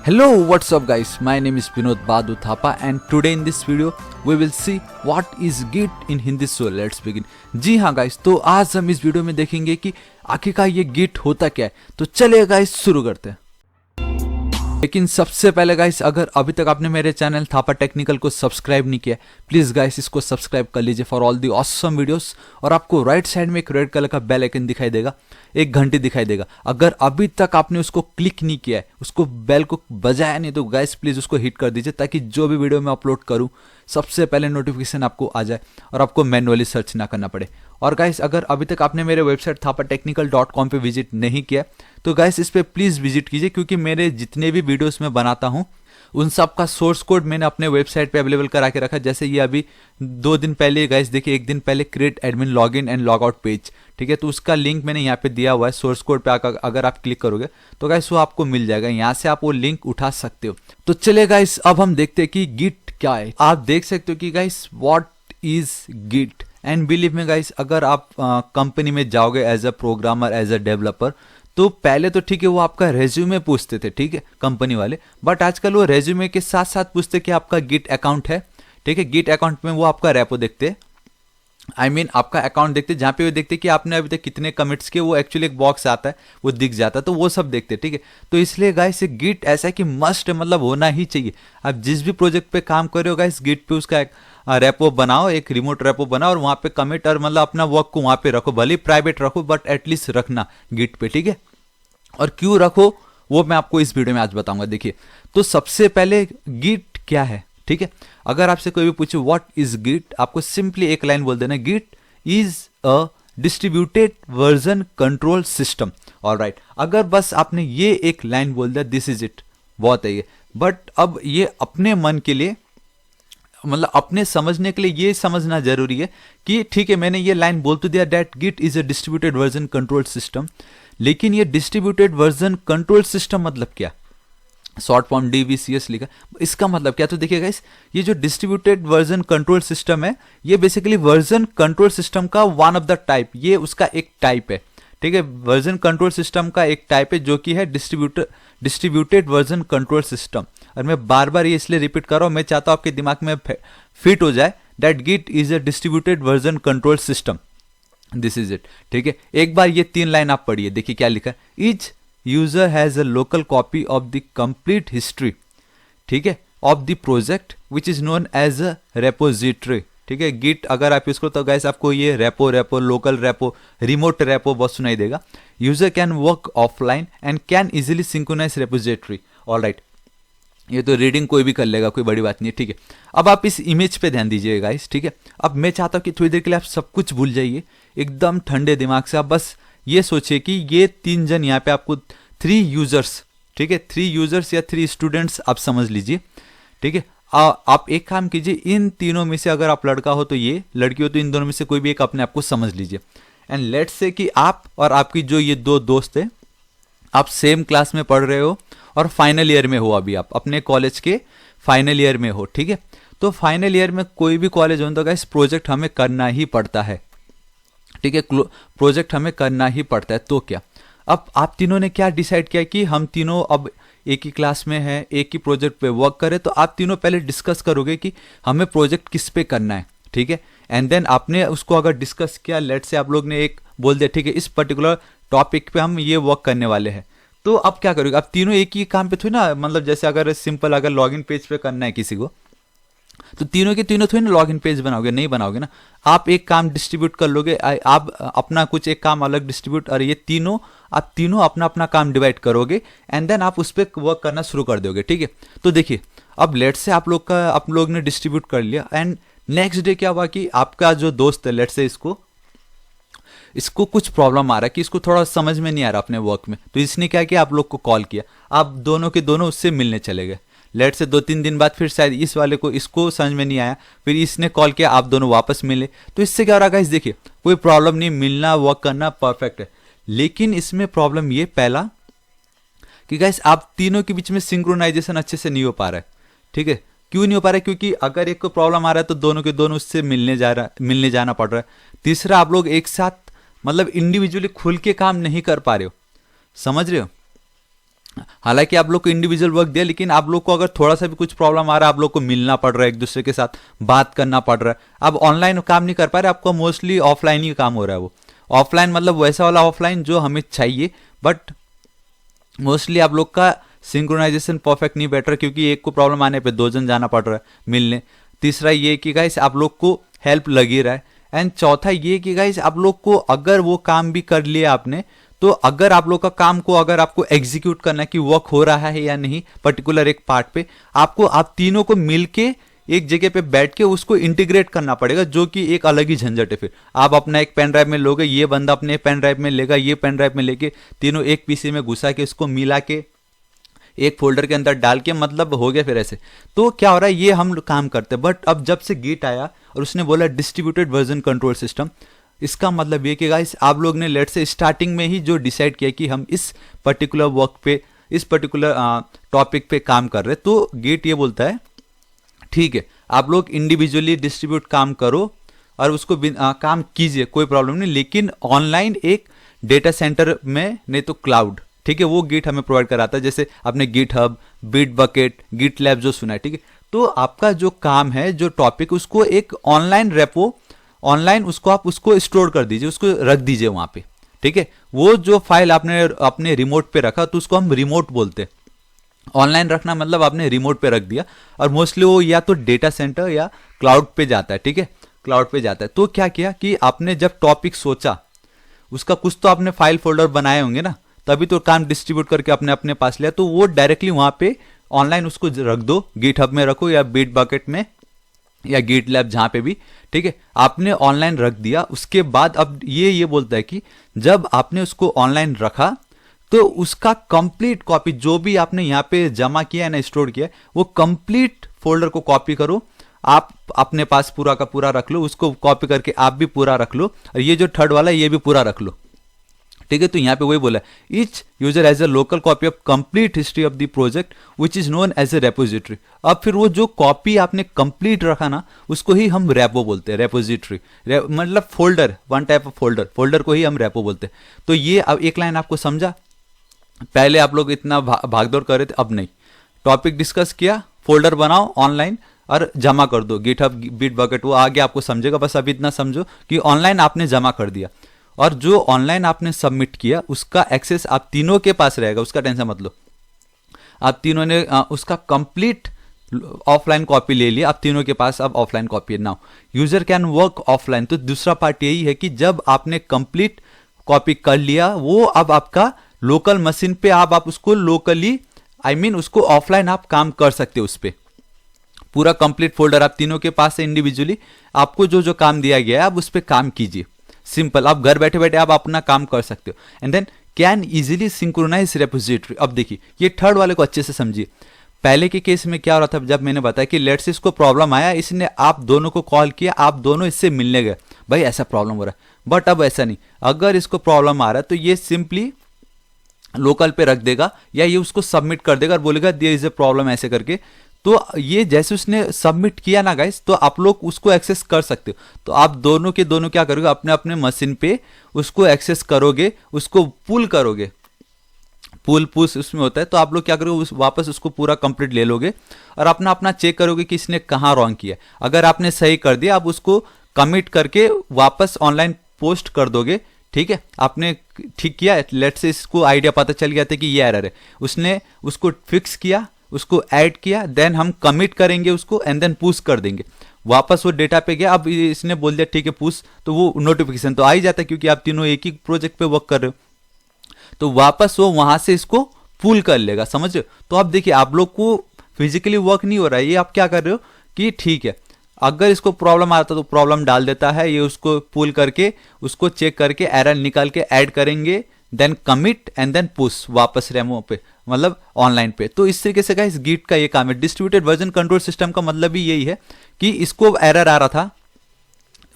Hello, what's up guys? My name is Vinod Badu Thapa and today in this video we will see what is Git in Hindi. So let's begin. जी हाँ guys, तो आज हम इस video में देखेंगे कि आखिरकार ये गिट होता क्या है। तो चलिए गाइस शुरू करते हैं। लेकिन सबसे पहले गाइस, अगर अभी तक आपने मेरे चैनल थापा टेक्निकल को सब्सक्राइब नहीं किया, प्लीज गाइस इसको सब्सक्राइब कर लीजिए for all the awesome videos. और आपको राइट साइड में एक रेड कलर का बेल आइकन दिखाई देगा, एक घंटी दिखाई देगा। अगर अभी तक आपने उसको क्लिक नहीं किया है, उसको बेल को बजाया नहीं, तो गाइस प्लीज उसको हिट कर दीजिए ताकि जो भी वीडियो मैं अपलोड करूं सबसे पहले नोटिफिकेशन आपको आ जाए और आपको मैनुअली सर्च ना करना पड़े। और गाइस अगर अभी तक आपने मेरे वेबसाइट thapatechnical.com पे विजिट नहीं किया तो गाइस इस पे प्लीज विजिट कीजिए, क्योंकि मेरे जितने भी वीडियोस मैं बनाता हूं उन सब का सोर्स कोड मैंने अपने वेबसाइट पे अवेलेबल करा के रखा है। जैसे ये अभी 2 दिन पहले गाइस देखिए, 1 दिन पहले create admin login and log out page, ठीक है, तो उसका लिंक मैंने यहाँ पे दिया हुआ है। सोर्स कोड पे अगर आप क्लिक करोगे तो गाइस वो आपको मिल जाएगा, यहाँ से आप वो लिंक उठा सकते हो। तो चलिए गाइस अब हम देखते हैं कि गिट क्या है। आप देख सकते हो कि guys what is git and believe में गाइस, अगर आप कंपनी में जाओगे as a programmer, as a developer, तो पहले तो ठीक है वो आपका रेज्यूमे पूछते थे, ठीक है, कंपनी वाले, बट आजकल वो रेज्यूमे के साथ साथ पूछते कि आपका गिट अकाउंट है, ठीक है। गिट अकाउंट में वो आपका रेपो देखते, आपका अकाउंट देखते, जहाँ पे वो देखते कि आपने अभी तक कितने कमिट्स किए, वो एक्चुअली एक बॉक्स आता है, वो दिख जाता है, तो वो सब देखते, ठीक है। तो इसलिए गाइस ये गिट ऐसा है कि मस्ट मतलब होना ही चाहिए। आप जिस भी प्रोजेक्ट पे काम कर रहे हो गाइस, गिट पे उसका एक रेपो बनाओ, एक रिमोट रेपो बनाओ और वहाँ पे कमिट और मतलब अपना वर्क को वहाँ पे रखो, भले प्राइवेट रखो बट एटलीस्ट रखना गिट पे, ठीक है। और क्यों रखो वो मैं आपको इस वीडियो में आज बताऊंगा। देखिए, तो सबसे पहले गिट क्या है, ठीक है। अगर आपसे कोई भी पूछे व्हाट इज गिट, आपको सिंपली एक लाइन बोल देना, git is a distributed version control system. Alright, अगर बस आपने ये एक लाइन बोल दिया, दिस इज इट, बहुत है ये। बट अब ये अपने मन के लिए, मतलब अपने समझने के लिए ये समझना जरूरी है कि ठीक है मैंने ये लाइन बोल तो दिया that git is a distributed version control system, लेकिन ये डिस्ट्रीब्यूटेड वर्जन कंट्रोल सिस्टम मतलब क्या, शॉर्ट फॉर्म DVCS लिखा, इसका मतलब क्या। तो देखिए गाइस, ये जो डिस्ट्रीब्यूटेड वर्जन कंट्रोल सिस्टम है, ये बेसिकली वर्जन कंट्रोल सिस्टम का वन ऑफ द टाइप, ये उसका एक टाइप है, ठीक है। वर्जन कंट्रोल सिस्टम का एक टाइप है जो कि है डिस्ट्रीब्यूटेड वर्जन कंट्रोल सिस्टम। और मैं बार बार ये इसलिए रिपीट कर रहा हूं, मैं चाहता हूं आपके दिमाग में फिट हो जाए that git is a distributed version control system, this is it, ठीक है। एक बार ये 3 लाइन आप पढ़िए, देखिए क्या लिखा है, each user has a local copy of the complete history, ठीक है, of the project which is known as a repository, ठीक है। गिट अगर आप यूज करो तो गाइस आपको ये repo, local repo, remote repo बहुत सुनाई देगा। User can work offline and can easily synchronize repository. Alright, ये तो रीडिंग कोई भी कर लेगा, कोई बड़ी बात नहीं है, ठीक है। अब आप इस इमेज पे ध्यान दीजिए गाइस, ठीक है। अब मैं चाहता हूं कि थोड़ी देर के लिए आप सब कुछ भूल जाइए, एकदम ठंडे दिमाग से आप बस ये सोचिए कि ये 3 जन यहाँ पे आपको 3 यूजर्स, ठीक है, 3 यूजर्स या 3 स्टूडेंट्स आप समझ लीजिए, ठीक है। आप एक काम कीजिए, इन तीनों में से अगर आप लड़का हो तो ये, लड़की हो तो इन दोनों में से कोई भी एक अपने आप को समझ लीजिए। एंड लेट्स से कि आप और आपकी जो ये 2 दोस्त है, आप सेम क्लास में पढ़ रहे हो और फाइनल ईयर में हो, अभी आप अपने कॉलेज के फाइनल ईयर में हो, ठीक है। तो फाइनल ईयर में कोई भी कॉलेज हो तो गाइस प्रोजेक्ट हमें करना ही पड़ता है, ठीक है, प्रोजेक्ट हमें करना ही पड़ता है। तो क्या, अब आप तीनों ने क्या डिसाइड किया कि हम तीनों अब एक ही क्लास में हैं, एक ही प्रोजेक्ट पे वर्क करें, तो आप तीनों पहले डिस्कस करोगे कि हमें प्रोजेक्ट किस पे करना है, ठीक है। एंड देन आपने उसको अगर डिस्कस किया, लेट से आप लोग ने एक बोल दिया, ठीक है, इस पर्टिकुलर टॉपिक पे हम ये वर्क करने वाले हैं, तो अब क्या करोगे, आप तीनों एक ही काम पे थोड़ी ना, मतलब जैसे अगर सिंपल अगर लॉगिन पेज पे करना है किसी को, तो तीनों के तीनों थोड़ी ना लॉगिन पेज बनाओगे, नहीं बनाओगे ना। आप एक काम डिस्ट्रीब्यूट कर लोगे, आप अपना कुछ एक काम अलग डिस्ट्रीब्यूट, और ये तीनों आप तीनों अपना अपना काम डिवाइड करोगे एंड देन आप उस पर वर्क करना शुरू कर दोगे, ठीक है। तो देखिए, अब लेट से आप लोग ने डिस्ट्रीब्यूट कर लिया एंड नेक्स्ट डे क्या हुआ कि आपका जो दोस्त है, लेट से इसको कुछ प्रॉब्लम आ रहा है कि इसको थोड़ा समझ में नहीं आ रहा अपने वर्क में, तो इसने क्या किया, आप लोग को कॉल किया, आप दोनों के दोनों उससे मिलने चले गए। लेट से 2-3 दिन बाद फिर शायद इस वाले को इसको समझ में नहीं आया, फिर इसने कॉल किया, आप दोनों वापस मिले, तो इससे क्या हो रहा है गाइस, देखिए कोई प्रॉब्लम नहीं, मिलना वर्क करना परफेक्ट है। लेकिन इसमें प्रॉब्लम ये पहला कि गाइस आप तीनों के बीच में सिंक्रोनाइजेशन अच्छे से नहीं हो पा रहा है, ठीक है। क्यों नहीं हो पा रहा है, क्योंकि अगर एक को प्रॉब्लम आ रहा है तो दोनों के दोनों उससे मिलने जाना पड़ रहा है। तीसरा, आप लोग एक साथ मतलब इंडिविजुअली खुल के काम नहीं कर पा रहे हो, समझ रहे हो। हालांकि आप लोग को इंडिविजुअल वर्क दिया, लेकिन आप लोग को अगर थोड़ा सा भी कुछ प्रॉब्लम आ रहा है, आप लोग को मिलना पड़ रहा है, एक दूसरे के साथ बात करना पड़ रहा है, अब ऑनलाइन काम नहीं कर पा रहे, आपको मोस्टली ऑफलाइन ही काम हो रहा है। वो ऑफलाइन मतलब वैसा वाला ऑफलाइन जो हमें चाहिए, बट मोस्टली आप लोग का सिंक्रोनाइजेशन परफेक्ट नहीं बैठ रहा, क्योंकि एक को प्रॉब्लम आने पे दो जन जाना पड़ रहा है मिलने। तीसरा ये कि गाइस आप लोग को हेल्प लगी रहा है। एंड चौथा ये कि गाइस आप लोग को अगर वो काम भी कर लिया आपने, तो अगर आप लोग का काम को अगर आपको एग्जीक्यूट करना है कि वर्क हो रहा है या नहीं पर्टिकुलर एक पार्ट पे, आपको आप तीनों को मिलके एक जगह पे बैठ के उसको इंटीग्रेट करना पड़ेगा, जो कि एक अलग ही झंझट है। फिर आप अपना एक पेन ड्राइव में लोगे, ये बंदा अपने पेन ड्राइव में लेगा, ये पेन ड्राइव में लेके तीनों एक पीसी में घुसा के इसको मिला के एक फोल्डर के अंदर डाल के, मतलब हो गया फिर ऐसे। तो क्या हो रहा है, ये हम काम करते हैं। बट अब जब से गिट आया और उसने बोला डिस्ट्रीब्यूटेड वर्जन कंट्रोल सिस्टम, इसका मतलब ये कि गाइस आप लोग ने लेट से स्टार्टिंग में ही जो डिसाइड किया कि हम इस पर्टिकुलर वर्क पे, इस पर्टिकुलर टॉपिक पे काम कर रहे हैं, तो गिट ये बोलता है ठीक है आप लोग इंडिविजुअली डिस्ट्रीब्यूट काम करो और उसको काम कीजिए, कोई प्रॉब्लम नहीं, लेकिन ऑनलाइन एक डेटा सेंटर में, नहीं तो क्लाउड, ठीक है, वो गिट हमें प्रोवाइड कराता है। जैसे आपने GitHub, Bitbucket, GitLab जो सुना है, ठीक है, तो आपका जो काम है, जो टॉपिक, उसको एक ऑनलाइन रेपो, ऑनलाइन उसको आप उसको स्टोर कर दीजिए, उसको रख दीजिए वहां पे, ठीक है। वो जो फाइल आपने अपने रिमोट पे रखा, तो उसको हम रिमोट बोलते हैं। ऑनलाइन रखना मतलब आपने रिमोट पे रख दिया, और मोस्टली वो या तो डेटा सेंटर या क्लाउड पे जाता है, ठीक है, क्लाउड पे जाता है। तो क्या किया कि आपने जब टॉपिक सोचा, उसका कुछ तो आपने फाइल फोल्डर बनाए होंगे ना, तभी तो काम डिस्ट्रीब्यूट करके अपने अपने पास लिया, तो वो डायरेक्टली वहां पे ऑनलाइन उसको रख दो, गिट हब में रखो या बिट बकेट में या गिट लैब, जहां पे भी, ठीक है, आपने ऑनलाइन रख दिया। उसके बाद अब ये बोलता है कि जब आपने उसको ऑनलाइन रखा, तो उसका कंप्लीट कॉपी जो भी आपने यहाँ पे जमा किया है ना, स्टोर किया है, वो कंप्लीट फोल्डर को कॉपी करो, आप अपने पास पूरा का पूरा रख लो, उसको कॉपी करके आप भी पूरा रख लो, और ये जो थर्ड वाला है ये भी पूरा रख लो, ठीक है। तो यहाँ पे वही बोला है, each user as a local copy of complete history of the project which is known as a repository. अब फिर वो जो कॉपी आपने कंप्लीट रखा ना, उसको ही हम रेपो बोलते हैं, रेपोजिटरी, मतलब folder, one type of folder, folder को ही हम रेपो बोलते हैं। तो ये अब एक लाइन आपको समझा, पहले आप लोग इतना भागदौड़ कर रहे थे, अब नहीं, टॉपिक डिस्कस किया, फोल्डर बनाओ ऑनलाइन और जमा कर दो, गिटहब, बिट बकेट, वो आगे आपको समझेगा, बस अभी इतना समझो कि ऑनलाइन आपने जमा कर दिया, और जो ऑनलाइन आपने सबमिट किया उसका एक्सेस आप तीनों के पास रहेगा, उसका टेंशन मत लो। आप तीनों ने उसका कंप्लीट ऑफलाइन कॉपी ले लिया, आप तीनों के पास अब ऑफलाइन कॉपी है। Now user can work offline, तो दूसरा पार्ट यही है कि जब आपने कंप्लीट कॉपी कर लिया, वो अब आपका लोकल मशीन पे आप उसको लोकली, आई मीन उसको ऑफलाइन आप काम कर सकते हो, उस पर पूरा कंप्लीट फोल्डर आप तीनों के पास है, इंडिविजुअली आपको जो जो काम दिया गया है आप उस पर काम कीजिए, सिंपल, आप घर बैठे बैठे आप अपना काम कर सकते हो। And then can easily synchronize repository. अब देखिए ये थर्ड वाले को अच्छे से समझिए। पहले के केस में क्या हो रहा था, जब मैंने बताया कि लेट्स से इसको प्रॉब्लम आया, इसने आप दोनों को कॉल किया, आप दोनों इससे मिलने गए, भाई ऐसा प्रॉब्लम हो रहा है, बट अब ऐसा नहीं, अगर इसको प्रॉब्लम आ रहा है तो ये सिंपली लोकल पे रख देगा, या ये उसको सबमिट कर देगा और बोलेगा देयर इज ए प्रॉब्लम ऐसे करके। तो ये जैसे उसने सबमिट किया ना गाइस, तो आप लोग उसको एक्सेस कर सकते हो। तो आप दोनों के दोनों क्या करोगे, अपने अपने मशीन पे उसको एक्सेस करोगे, उसको पुल करोगे, पुल पुश उसमें होता है। तो आप लोग क्या करोगे, वापस उसको पूरा कंप्लीट ले लोगे और अपना अपना चेक करोगे कि इसने कहाँ रॉन्ग किया। अगर आपने सही कर दिया, आप उसको कमिट करके वापस ऑनलाइन पोस्ट कर दोगे, ठीक है, आपने ठीक किया। लेट्स से इसको आइडिया पता चल गया था कि ये एरर है, उसने उसको फिक्स किया, उसको ऐड किया, देन हम कमिट करेंगे उसको एंड देन पुश कर देंगे, वापस वो डेटा पे गया। अब इसने बोल दिया ठीक है पुश, तो वो नोटिफिकेशन तो आ ही जाता है, क्योंकि आप तीनों एक ही प्रोजेक्ट पे वर्क कर रहे हो, तो वापस वो वहां से इसको पुल कर लेगा, समझ रहे हो। तो अब देखिए आप लोग को फिजिकली वर्क नहीं हो रहा है, ये आप क्या कर रहे हो कि ठीक है, अगर इसको प्रॉब्लम आता तो प्रॉब्लम डाल देता है, ये उसको पुल करके उसको चेक करके एरर निकाल के ऐड करेंगे, then commit and then push वापस रेमो पे, मतलब ऑनलाइन पे। तो इस तरीके से गाइस गिट का ये काम है। डिस्ट्रीब्यूटेड वर्जन कंट्रोल सिस्टम का मतलब भी यही है कि इसको एरर आ रहा था,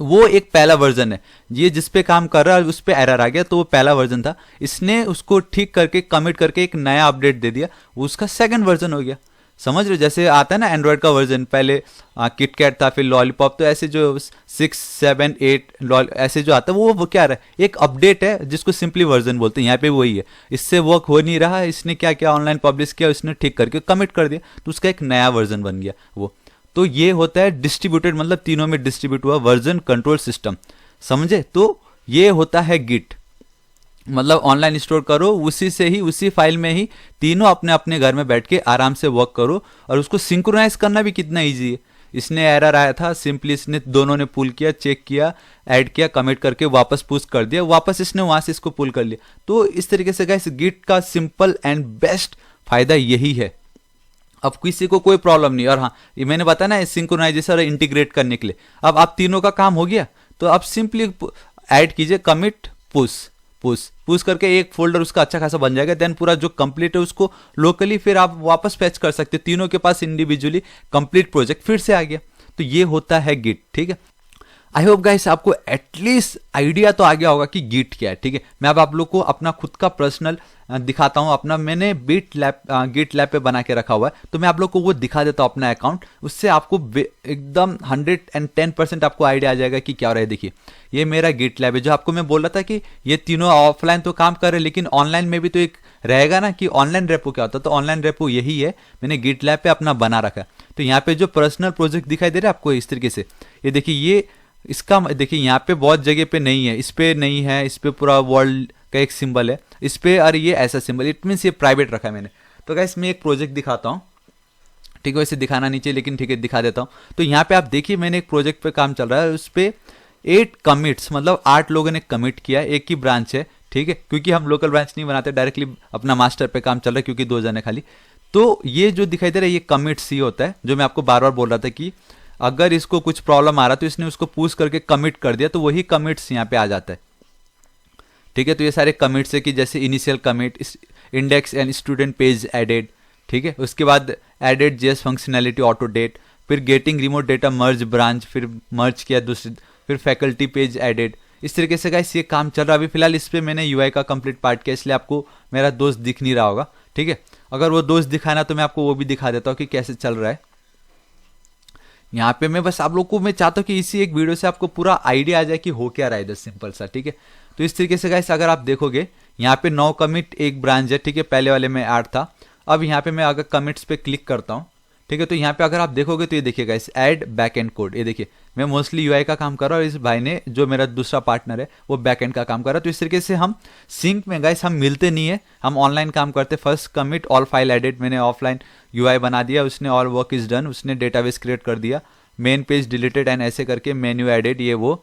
वो एक पहला वर्जन है, ये जिस पे काम कर रहा है उस पे एरर आ गया, तो वो पहला वर्जन था, इसने उसको ठीक करके कमिट करके एक नया अपडेट दे दिया, वो उसका सेकंड वर्जन हो गया। समझ रहे हो, जैसे आता है ना एंड्रॉयड का वर्जन, पहले किटकैट था, फिर लॉलीपॉप, तो ऐसे जो 6, 7, 8 ऐसे जो आता है वो क्या रहा है, एक अपडेट है जिसको सिंपली वर्जन बोलते हैं। यहाँ पे वही है, इससे वर्क हो नहीं रहा है, इसने क्या क्या ऑनलाइन पब्लिश किया, उसने ठीक करके कमिट कर दिया, तो उसका एक नया वर्जन बन गया वो। तो ये होता है डिस्ट्रीब्यूटेड, मतलब तीनों में डिस्ट्रीब्यूट हुआ वर्जन कंट्रोल सिस्टम, समझे। तो ये होता है गिट, मतलब ऑनलाइन स्टोर करो, उसी से ही, उसी फाइल में ही तीनों अपने अपने घर में बैठ के आराम से वर्क करो। और उसको सिंक्रोनाइज करना भी कितना इजी है। इसने एरर आया था, सिंपली इसने दोनों ने पुल किया, चेक किया, ऐड किया, कमिट करके वापस पुश कर दिया, वापस इसने वहां से इसको पुल कर लिया। तो इस तरीके से गाइस गिट का सिंपल एंड बेस्ट फायदा यही है। अब किसी को कोई प्रॉब्लम नहीं। और हाँ, ये मैंने बताया ना सिंक्रोनाइजेशन और इंटीग्रेट करने के लिए, अब आप तीनों का काम हो गया, तो आप सिंपली ऐड कीजिए, कमिट, पुश, पुश पुश करके एक फोल्डर उसका अच्छा खासा बन जाएगा। देन पूरा जो कंप्लीट है उसको लोकली फिर आप वापस फैच कर सकते हो, तीनों के पास इंडिविजुअली कंप्लीट प्रोजेक्ट फिर से आ गया। तो ये होता है गिट, ठीक है। आई होप गाइस आपको एटलीस्ट आइडिया तो आ गया होगा कि गिट क्या है, ठीक है। मैं अब आप लोग को अपना खुद का पर्सनल दिखाता हूं, अपना मैंने गिट लैब पे बना के रखा हुआ है, तो मैं आप लोग को वो दिखा देता हूं अपना अकाउंट। उससे आपको एकदम 110% आपको आइडिया आ जाएगा कि क्या हो रहा है। देखिए ये मेरा गिट लैब है, जो आपको मैं बोल रहा था कि ये तीनों ऑफलाइन तो काम कर रहे हैं, लेकिन ऑनलाइन में भी तो एक रहेगा ना कि ऑनलाइन रेपो क्या होता है। तो ऑनलाइन रेपो यही है, मैंने गिट लैब पे अपना बना रखा है। तो यहाँ पे जो पर्सनल प्रोजेक्ट दिखाई दे रहा है आपको इस तरीके से, ये देखिए, ये इसका देखिए यहाँ पे बहुत जगह पे नहीं है, इस पे नहीं है, इस पे पूरा वर्ल्ड का एक सिंबल है इस पे, और ये ऐसा सिंबल, इट मीन्स ये प्राइवेट रखा है मैंने। तो गाइस मैं एक प्रोजेक्ट दिखाता हूँ, ठीक है, वैसे दिखाना नहीं चाहिए लेकिन ठीक है दिखा देता हूँ। तो यहाँ पे आप देखिए मैंने एक प्रोजेक्ट पे काम चल रहा है, उस पे 8 कमिट्स, मतलब 8 लोगों ने कमिट किया, एक ही ब्रांच है, ठीक है, क्योंकि हम लोकल ब्रांच नहीं बनाते, डायरेक्टली अपना मास्टर पे काम चल रहा है क्योंकि 2 जने खाली। तो ये जो दिखाई दे रहा है ये कमिट्स ही होता है, जो मैं आपको बार बार बोल रहा था कि अगर इसको कुछ प्रॉब्लम आ रहा तो इसने उसको पुश करके कमिट कर दिया, तो वही कमिट्स यहाँ पे आ जाता है, ठीक है। तो ये सारे कमिट्स है कि जैसे initial commit, index and student page added, ठीक है, उसके बाद added JS functionality auto date, फिर getting remote data merge branch, फिर मर्ज किया दूसरी, फिर फैकल्टी पेज एडेड। इस तरीके से गाइस ये काम चल रहा है। अभी फिलहाल इस पे मैंने यूआई का कंप्लीट पार्ट किया, इसलिए आपको मेरा दोस्त दिख नहीं रहा होगा, ठीक है। अगर वो दोस्त दिखाना तो मैं आपको वो भी दिखा देता हूँ कि कैसे चल रहा है। यहाँ पे मैं बस आप लोग को मैं चाहता हूँ कि इसी एक वीडियो से आपको पूरा आइडिया आ जाए कि हो क्या रहा है इधर, सिंपल सा, ठीक है। तो इस तरीके से गाइस अगर आप देखोगे यहाँ पे 9 कमिट एक ब्रांच है, ठीक है, पहले वाले में 8 था। अब यहाँ पे मैं अगर कमिट्स पे क्लिक करता हूँ, ठीक है, तो यहाँ पे अगर आप देखोगे तो ये देखिए guys add back and code, ये देखिए मैं मोस्टली यूआई का काम कर रहा हूँ, इस भाई ने जो मेरा दूसरा पार्टनर है वो बैक एंड का काम कर रहा है। तो इस तरीके से हम सिंक में गाइस, हम मिलते नहीं है, हम ऑनलाइन काम करते। First commit all file edit, मैंने ऑफलाइन यूआई बना दिया, उसने ऑल वर्क इज डन, उसने डेटाबेस क्रिएट कर दिया, मेन पेज डिलीटेड एंड ऐसे करके मेन्यू एडेड, ये वो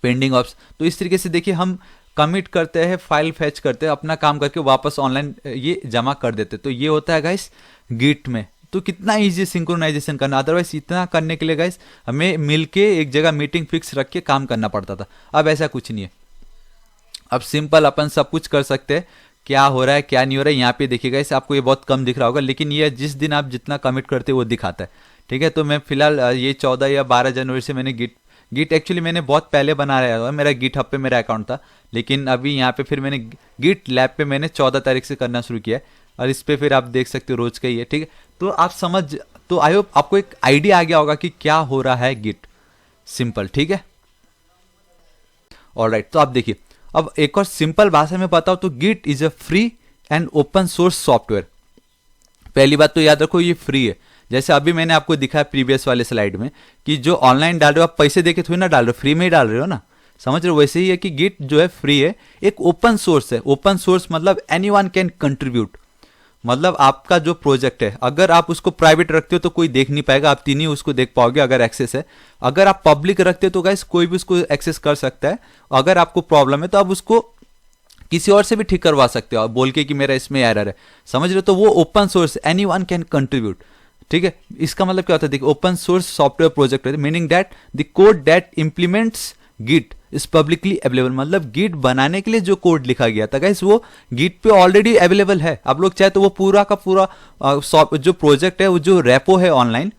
पेंडिंग ऑप्स। तो इस तरीके से देखिए हम कमिट करते हैं, फाइल फैच करते हैं, अपना काम करके वापस ऑनलाइन ये जमा कर देते। तो ये होता है गाइस गिट में। तो कितना इजी सिंक्रोनाइजेशन करना, अदरवाइज इतना करने के लिए गाइस हमें मिलके एक जगह मीटिंग फिक्स रख के काम करना पड़ता था। अब ऐसा कुछ नहीं है, अब सिंपल अपन सब कुछ कर सकते हैं। क्या हो रहा है क्या नहीं हो रहा है यहाँ पे देखिएगा, इस आपको ये बहुत कम दिख रहा होगा, लेकिन ये जिस दिन आप जितना कमिट करते हो वो दिखाता है, ठीक है। तो मैं फिलहाल ये 14 या 12 जनवरी से मैंने गिट एक्चुअली मैंने बहुत पहले बना रहा था, मेरा गिट हब पे मेरा अकाउंट था, लेकिन अभी यहाँ पे फिर मैंने गिट लैब पे मैंने 14 तारीख से करना शुरू किया है, और इस पे फिर आप देख सकते हो रोज का ही है, ठीक है। तो आप समझ, तो आई होप आपको एक आइडिया आ गया होगा कि क्या हो रहा है गिट, सिंपल, ठीक है। ऑलराइट, तो आप देखिए अब एक और सिंपल भाषा में बताओ तो git is a free and open source software. पहली बात तो याद रखो ये फ्री है, जैसे अभी मैंने आपको दिखाया प्रीवियस वाले स्लाइड में कि जो ऑनलाइन डाल रहे हो आप पैसे देके थोड़ी ना डाल रहे हो, फ्री में ही डाल रहे हो ना, समझ रहे हो। वैसे ही है कि गिट जो है फ्री है, एक ओपन सोर्स है। ओपन सोर्स मतलब एनीवन कैन कंट्रीब्यूट, मतलब आपका जो प्रोजेक्ट है अगर आप उसको प्राइवेट रखते हो तो कोई देख नहीं पाएगा, आप तीन ही उसको देख पाओगे अगर एक्सेस है। अगर आप पब्लिक रखते हो तो गाइस कोई भी उसको एक्सेस कर सकता है। अगर आपको प्रॉब्लम है तो आप उसको किसी और से भी ठीक करवा सकते हो, आप बोल के कि मेरा इसमें एरर है, समझ रहे हो। तो वो open source, anyone can contribute, ठीक है। इसका मतलब क्या होता है, देखिए ओपन सोर्स सॉफ्टवेयर प्रोजेक्ट है, meaning that the code that implements git is publicly available. मतलब गिट बनाने के लिए जो कोड लिखा गया था गाइस वो गिट पे ऑलरेडी अवेलेबल है। आप लोग चाहे तो वो पूरा का पूरा जो प्रोजेक्ट है, वो जो रेपो है ऑनलाइन,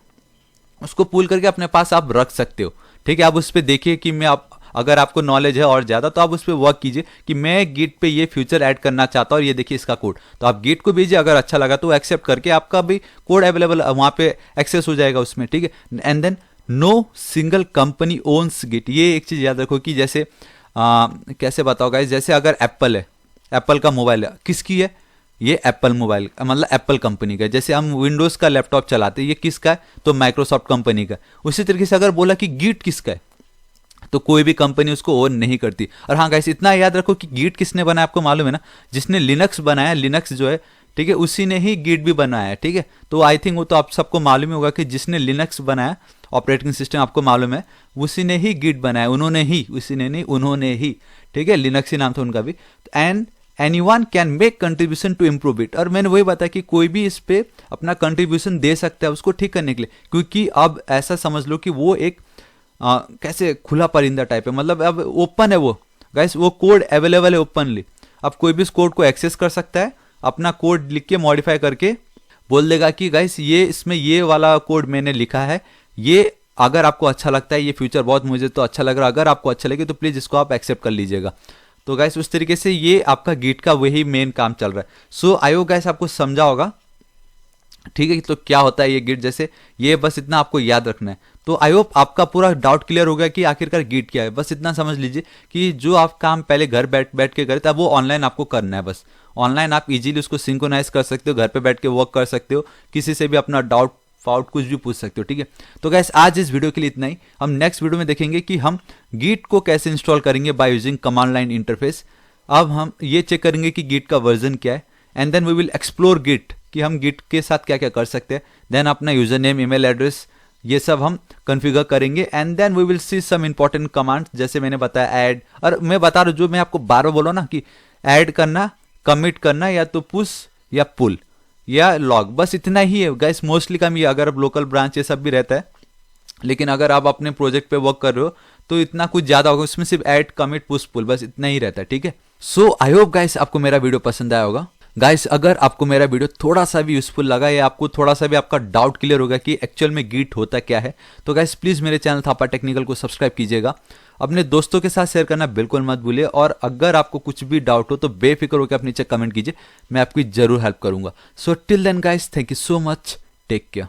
उसको पुल करके अपने पास आप रख सकते हो, ठीक है। आप उस पर देखिए कि मैं अगर आपको नॉलेज है और ज़्यादा तो आप उस पर वर्क कीजिए कि मैं गिट पे ये फ्यूचर ऐड करना चाहता हूँ और ये देखिए इसका कोड, तो आप गिट को भेजिए, अगर अच्छा लगा तो एक्सेप्ट करके आपका भी कोड अवेलेबल वहाँ पे एक्सेस हो जाएगा उसमें, ठीक है। And then no single company owns git, ये एक चीज़ याद रखो कि जैसे कैसे बताओ गाइस, जैसे अगर एप्पल है, एप्पल का मोबाइल है, किसकी है, ये एप्पल मोबाइल मतलब एप्पल कंपनी का है। जैसे हम विंडोज़ का लैपटॉप चलाते हैं, ये किसका है, तो माइक्रोसॉफ्ट कंपनी का। उसी तरीके से अगर बोला कि गिट किसका है, तो कोई भी कंपनी उसको ओन नहीं करती। और हाँ गाइस, इतना याद रखो कि गिट किसने बनाया आपको मालूम है ना, जिसने लिनक्स बनाया, लिनक्स जो है, ठीक है, उसी ने ही गिट भी बनाया है, ठीक है। तो आई थिंक वो तो आप सबको मालूम ही होगा कि जिसने लिनक्स बनाया ऑपरेटिंग सिस्टम, आपको मालूम है, उसी ने ही गिट बनाया, उन्होंने ही, उसी ने नहीं, उन्होंने ही, ठीक है, लिनक्स ही नाम था उनका भी। And anyone can make contribution to improve it, और मैंने वही बताया कि कोई भी इस पे अपना कंट्रीब्यूशन दे सकता है उसको ठीक करने के लिए, क्योंकि अब ऐसा समझ लो कि वो एक कैसे खुला परिंदा टाइप है, मतलब अब ओपन है वो गाइस, वो कोड अवेलेबल है ओपनली, अब कोई भी इस कोड को एक्सेस कर सकता है, अपना कोड लिख के मॉडिफाई करके बोल देगा कि गाइस ये इसमें ये वाला कोड मैंने लिखा है, ये अगर आपको अच्छा लगता है, ये फ्यूचर बहुत मुझे तो अच्छा लग रहा है, अगर आपको अच्छा लगे तो प्लीज़ इसको आप एक्सेप्ट कर लीजिएगा। तो गाइस उस तरीके से ये आपका गिट का वही मेन काम चल रहा है। सो आई होप गाइस आपको समझा होगा, ठीक है। तो क्या होता है ये गिट, जैसे ये बस इतना आपको याद रखना है। तो आई होप आपका पूरा डाउट क्लियर हो गया कि आखिरकार गिट क्या है। बस इतना समझ लीजिए कि जो आप काम पहले घर बैठ बैठ के करते, अब वो ऑनलाइन आपको करना है। बस ऑनलाइन आप इजीली उसको सिंक्रोनाइज कर सकते हो, घर पे बैठ के वर्क कर सकते हो, किसी से भी अपना डाउट फाउट कुछ भी पूछ सकते हो, ठीक है। तो गैस आज इस वीडियो के लिए इतना ही। हम नेक्स्ट वीडियो में देखेंगे कि हम गिट को कैसे इंस्टॉल करेंगे by using command line interface. अब हम ये चेक करेंगे कि गिट का वर्जन क्या है, and then we will explore git कि हम गिट के साथ क्या क्या कर सकते हैं। देन अपना यूजर नेम, ईमेल एड्रेस, ये सब हम कॉन्फ़िगर करेंगे, and then we will see some important commands, जैसे मैंने बताया ऐड, और मैं बता रहा हूँ जो मैं आपको बार बार बोला ना कि ऐड करना, कमिट करना, या तो पुश या पुल या लॉग, बस इतना ही है गाइस। मोस्टली कम ये, अगर आप लोकल ब्रांच ये सब भी रहता है, लेकिन अगर आप अपने प्रोजेक्ट पे वर्क कर रहे हो तो इतना कुछ ज्यादा होगा, उसमें सिर्फ ऐड, कमिट, पुश, पुल, बस इतना ही रहता है, ठीक है। सो आई होप गाइस आपको मेरा वीडियो पसंद आया होगा। गाइस अगर आपको मेरा वीडियो थोड़ा सा भी यूजफुल लगा या आपको थोड़ा सा भी आपका डाउट क्लियर होगा कि एक्चुअल में गिट होता क्या है, तो गाइस प्लीज़ मेरे चैनल थापा टेक्निकल को सब्सक्राइब कीजिएगा, अपने दोस्तों के साथ शेयर करना बिल्कुल मत भूलिए, और अगर आपको कुछ भी डाउट हो तो बेफिक्र होकर आप नीचे कमेंट कीजिए, मैं आपकी जरूर हेल्प करूंगा। So till then guys, thank you so much, take care.